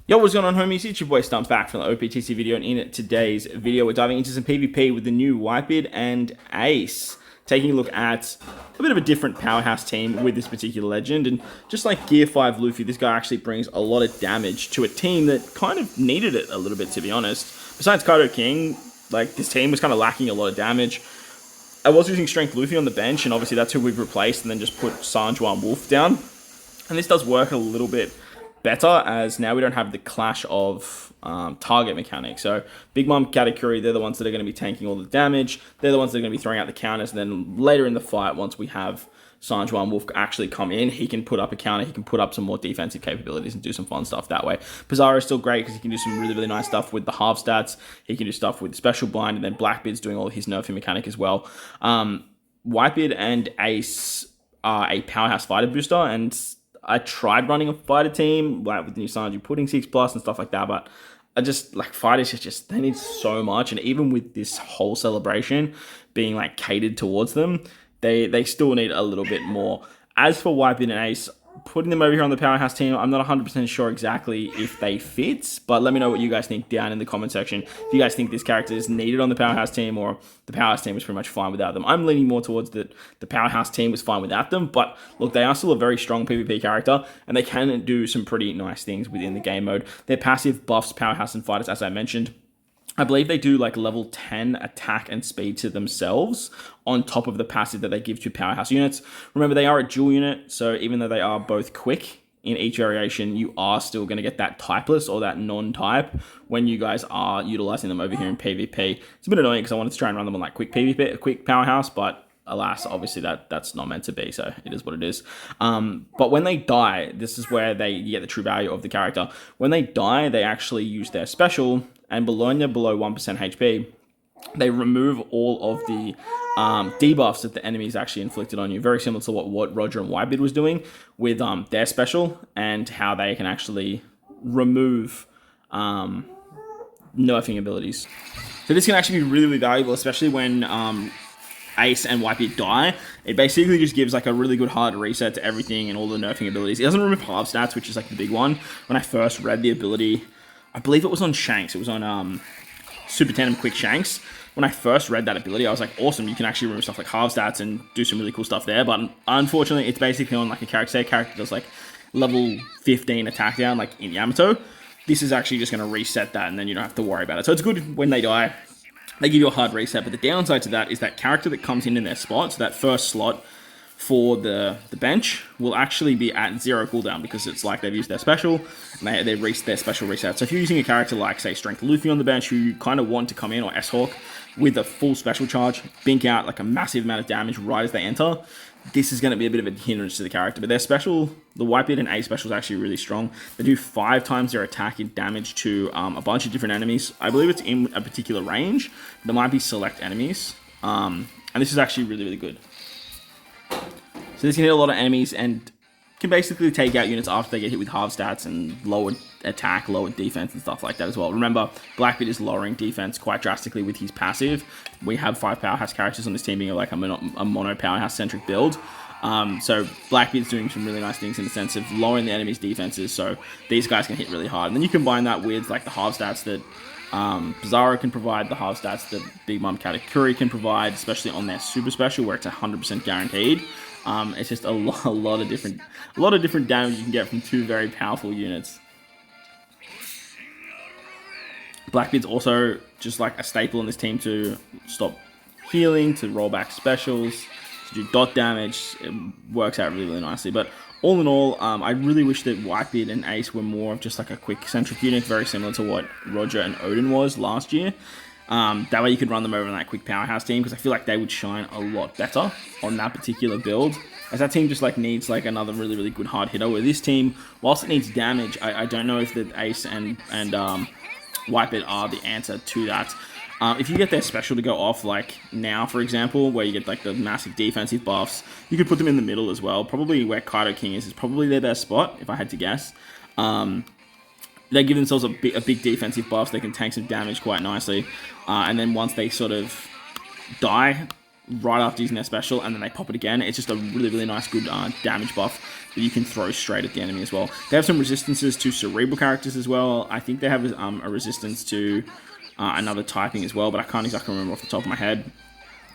Yo, what's going on, homies? It's your boy Stumps back from the OPTC video, and in today's video, we're diving into some PvP with the new Whitebeard and Ace. Taking a look at a bit of a different powerhouse team with this particular legend, and just like Gear 5 Luffy, this guy actually brings a lot of damage to a team that kind of needed it a little bit, to be honest. Besides Kaido King, like, this team was kind of lacking a lot of damage. I was using Strength Luffy on the bench, and obviously that's who we've replaced, and then just put Sanjuan Wolf down. And this does work a little bit better, as now we don't have the clash of target mechanics. So Big Mom, Katakuri, they're the ones that are going to be tanking all the damage. They're the ones that are going to be throwing out the counters. And then later in the fight, once we have Sanjuan Wolf actually come in, he can put up a counter. He can put up some more defensive capabilities and do some fun stuff that way. Pizarro is still great because he can do some really, really nice stuff with the half stats. He can do stuff with special blind, and then Blackbeard's doing all of his nerfing mechanic as well. Whitebeard and Ace are a powerhouse fighter booster, and I tried running a fighter team, like with the new Sanji putting 6+ and stuff like that, but I just, like, fighters just, they need so much, and even with this whole celebration being, like, catered towards them, they still need a little bit more. As for Whitebeard and Ace, putting them over here on the powerhouse team, I'm not 100% sure exactly if they fit, but let me know what you guys think down in the comment section. If you guys think this character is needed on the powerhouse team, or the powerhouse team is pretty much fine without them. I'm leaning more towards the powerhouse team was fine without them, but look, they are still a very strong PvP character, and they can do some pretty nice things within the game mode. Their passive buffs powerhouse and fighters, as I mentioned. I believe they do like level 10 attack and speed to themselves on top of the passive that they give to powerhouse units. Remember, they are a dual unit, so even though they are both quick in each variation, you are still going to get that typeless or that non-type when you guys are utilizing them over here in PvP. It's a bit annoying because I wanted to try and run them on like quick PvP, quick powerhouse, but alas, obviously that's not meant to be, so it is what it is. But when they die, this is where you get the true value of the character. When they die, they actually use their special, and below 1% HP, they remove all of the debuffs that the enemy is actually inflicted on you. Very similar to what Roger and Whitebeard was doing with their special, and how they can actually remove nerfing abilities. So this can actually be really, really valuable, especially when Ace and Whitebeard die. It basically just gives like a really good hard reset to everything and all the nerfing abilities. It doesn't remove half stats, which is like the big one. When I first read the ability, I believe it was on Shanks. It was on Super Tandem Quick Shanks. When I first read that ability, I was like, awesome, you can actually remove stuff like half stats and do some really cool stuff there. But unfortunately, it's basically on like a character. Say a character does like level 15 attack down, like in Yamato. This is actually just going to reset that, and then you don't have to worry about it. So it's good when they die. They give you a hard reset, but the downside to that is that character that comes in their spot, so that first slot for the bench, will actually be at 0 cooldown, because it's like they've used their special, and they reached their special reset. So if you're using a character like, say, Strength Luffy on the bench, who you kind of want to come in, or S-Hawk, with a full special charge, bink out like a massive amount of damage right as they enter, this is going to be a bit of a hindrance to the character. But their special, the Whitebeard and Ace special, is actually really strong. They do 5 times their attack in damage to a bunch of different enemies. I believe it's in a particular range. There might be select enemies. And this is actually really, really good. So this can hit a lot of enemies and can basically take out units after they get hit with half stats and lower attack, lower defense and stuff like that as well. Remember, Blackbeard is lowering defense quite drastically with his passive. We have 5 powerhouse characters on this team being like a mono powerhouse centric build. So Blackbeard's doing some really nice things in the sense of lowering the enemy's defenses, so these guys can hit really hard. And then you combine that with like the half stats that Pizarro can provide, the half stats that Big Mom Katakuri can provide, especially on their super special where it's 100% guaranteed. It's just a lot of different damage you can get from 2 very powerful units. Blackbeard's also just like a staple in this team to stop healing, to roll back specials, to do dot damage. It works out really, really nicely. But all in all, I really wish that Whitebeard and Ace were more of just like a quick centric unit, very similar to what Roger and Odin was last year. That way you could run them over in that quick powerhouse team, because I feel like they would shine a lot better on that particular build, as that team just like needs like another really, really good hard hitter. Where this team, whilst it needs damage, I don't know if the Ace and Whitebeard are the answer to that. If you get their special to go off, like now, for example, where you get like the massive defensive buffs, you could put them in the middle as well. Probably where Kaido King is probably their best spot, if I had to guess. They give themselves a big defensive buff, so they can tank some damage quite nicely. And then once they sort of die, right after using their special, and then they pop it again. It's just a really, really nice, good damage buff that you can throw straight at the enemy as well. They have some resistances to cerebral characters as well. I think they have a resistance to another typing as well, but I can't exactly remember off the top of my head.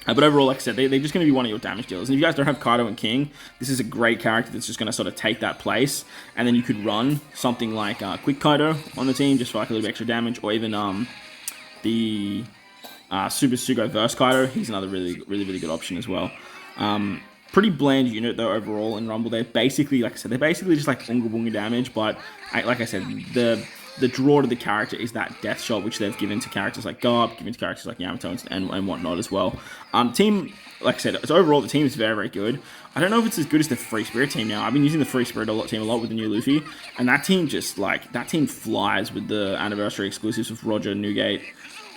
But overall, like I said, they're just going to be one of your damage dealers. And if you guys don't have Kaido and King, this is a great character that's just going to sort of take that place. And then you could run something like Quick Kaido on the team, just for like a little bit extra damage, or even the Super Sugo Verse Kaido. He's another really, really, really good option as well. Pretty bland unit though overall in Rumble. They're basically, like I said, they're basically just like Unga Bunga damage, but like I said, the draw to the character is that death shot, which they've given to characters like Garb, given to characters like Yamato and whatnot as well. Team, like I said, so overall the team is very, very good. I don't know if it's as good as the Free Spirit team now. I've been using the Free Spirit team a lot with the new Luffy, and that team just like, that team flies with the anniversary exclusives of Roger Newgate.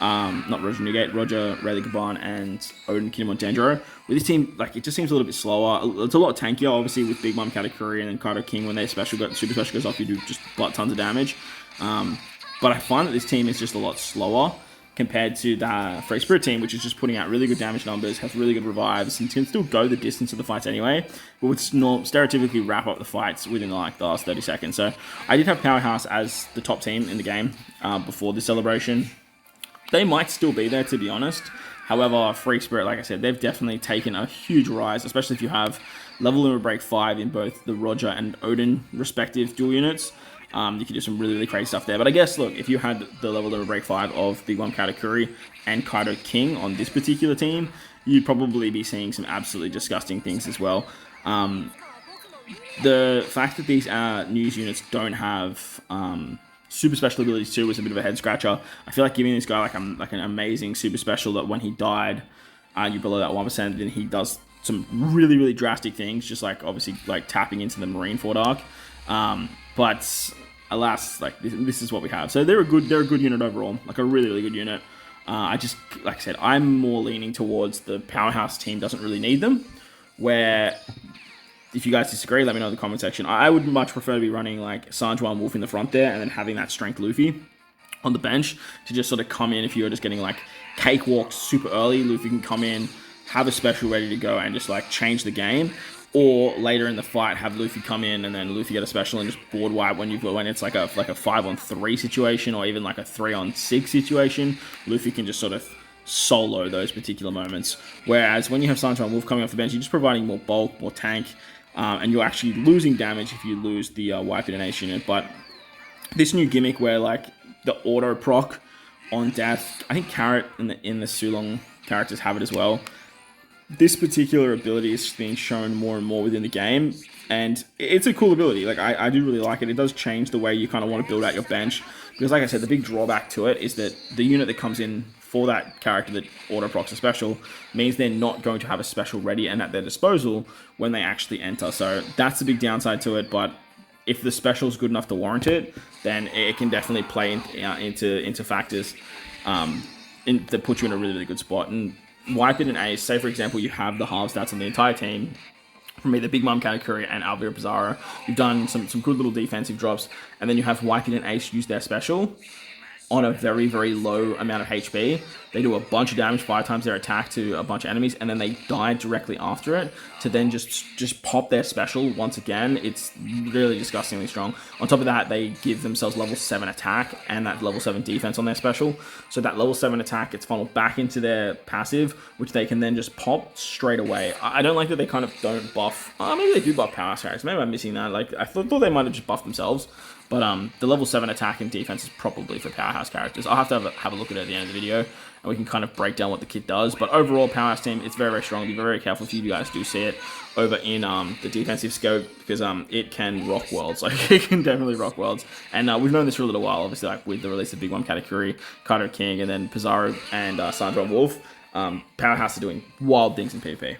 Not Roger Newgate, Roger, Rayleigh Gaban, and Odin Kinemon Denjiro. With this team, like, it just seems a little bit slower. It's a lot tankier, obviously, with Big Mom Katakuri and then Kaido King. When their super special goes off, you do just tons of damage. But I find that this team is just a lot slower compared to the Free Spirit team, which is just putting out really good damage numbers, has really good revives, and can still go the distance of the fights anyway, but would stereotypically wrap up the fights within like the last 30 seconds. So I did have Powerhouse as the top team in the game before the celebration. They might still be there, to be honest. However, Free Spirit, like I said, they've definitely taken a huge rise, especially if you have level limit break 5 in both the Roger and Odin respective dual units. You can do some really, really crazy stuff there. But I guess, look, if you had the level limit break 5 of Big Mom Katakuri and Kaido King on this particular team, you'd probably be seeing some absolutely disgusting things as well. The fact that these news units don't have super special abilities too was a bit of a head scratcher. I feel like giving this guy like an amazing super special that when he died, you're below that 1%, then he does some really, really drastic things, just like obviously like tapping into the Marineford arc. But alas, like this is what we have. So they're a good unit overall, like a really, really good unit. I just, like I said, I'm more leaning towards the Powerhouse team doesn't really need them, where if you guys disagree, let me know in the comment section. I would much prefer to be running like Sanjuan Wolf in the front there and then having that Strength Luffy on the bench to just sort of come in if you're just getting like cakewalked super early. Luffy can come in, have a special ready to go and just like change the game. Or later in the fight, have Luffy come in and then Luffy get a special and just board wipe when it's like a 5-on-3 situation or even like a 3-on-6 situation. Luffy can just sort of solo those particular moments. Whereas when you have Sanjuan Wolf coming off the bench, you're just providing more bulk, more tank, and you're actually losing damage if you lose the Whitebeard and Ace unit. But this new gimmick where like the auto proc on death, I think Carrot in the Sulong characters have it as well. This particular ability is being shown more and more within the game, and it's a cool ability. Like I do really like it. It does change the way you kind of want to build out your bench, because like I said, the big drawback to it is that the unit that comes in for that character that auto procs a special means they're not going to have a special ready and at their disposal when they actually enter. So that's the big downside to it. But if the special is good enough to warrant it, then it can definitely play into factors that put you in a really, really good spot. And Wipe It and Ace, say for example you have the half stats on the entire team from either Big Mom Katakuri and Alvira Pizarro. You've done some good little defensive drops, and then you have Wipe It and Ace use their special on a very, very low amount of HP. They do a bunch of damage, 5 times their attack to a bunch of enemies, and then they die directly after it to then just pop their special once again. It's really disgustingly strong. On top of that, they give themselves level 7 attack and that level 7 defense on their special. So that level 7 attack gets funneled back into their passive, which they can then just pop straight away. I don't like that they kind of don't buff. Maybe they do buff Powerhouse characters. Maybe I'm missing that. Like I thought they might have just buffed themselves. But the level 7 attack and defense is probably for Powerhouse characters. I'll have to have a look at it at the end of the video, and we can kind of break down what the kit does. But overall, Powerhouse team, it's very, very strong. Be very careful if you guys do see it over in the defensive scope, because it can rock worlds. Like, it can definitely rock worlds. And we've known this for a little while, obviously, like with the release of Big Mom Katakuri, Kaido King, and then Pizarro and Sanjuan Wolf. Powerhouse are doing wild things in PvP.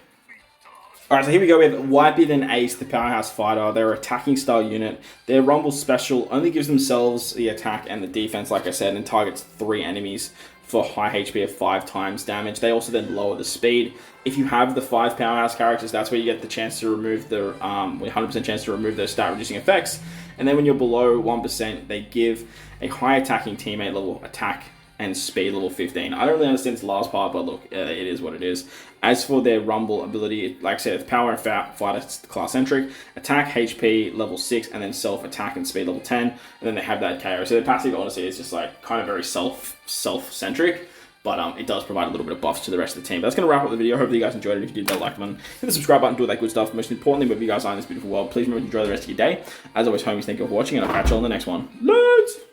Alright, so here we go with Whitebeard and Ace, the Powerhouse fighter. They're an attacking style unit. Their Rumble special only gives themselves the attack and the defense, like I said, and targets 3 enemies for high HP of 5 times damage. They also then lower the speed. If you have the 5 Powerhouse characters, that's where you get the chance to remove the 100% chance to remove those stat reducing effects. And then when you're below 1%, they give a high attacking teammate level attack and speed level 15. I don't really understand this last part, but look, it is what it is. As for their rumble ability, like I said, it's power and fighter class centric, attack HP level 6, and then self attack and speed level 10, and then they have that KO. So their passive, honestly, is just like kind of very self-centric. But it does provide a little bit of buffs to the rest of the team. But that's going to wrap up the video. Hopefully you guys enjoyed it. If you did, that like button, hit the subscribe button, do all that good stuff. Most importantly, wherever you guys are in this beautiful world, please remember to enjoy the rest of your day. As always, homies, thank you for watching, and I'll catch you on the next one. Let's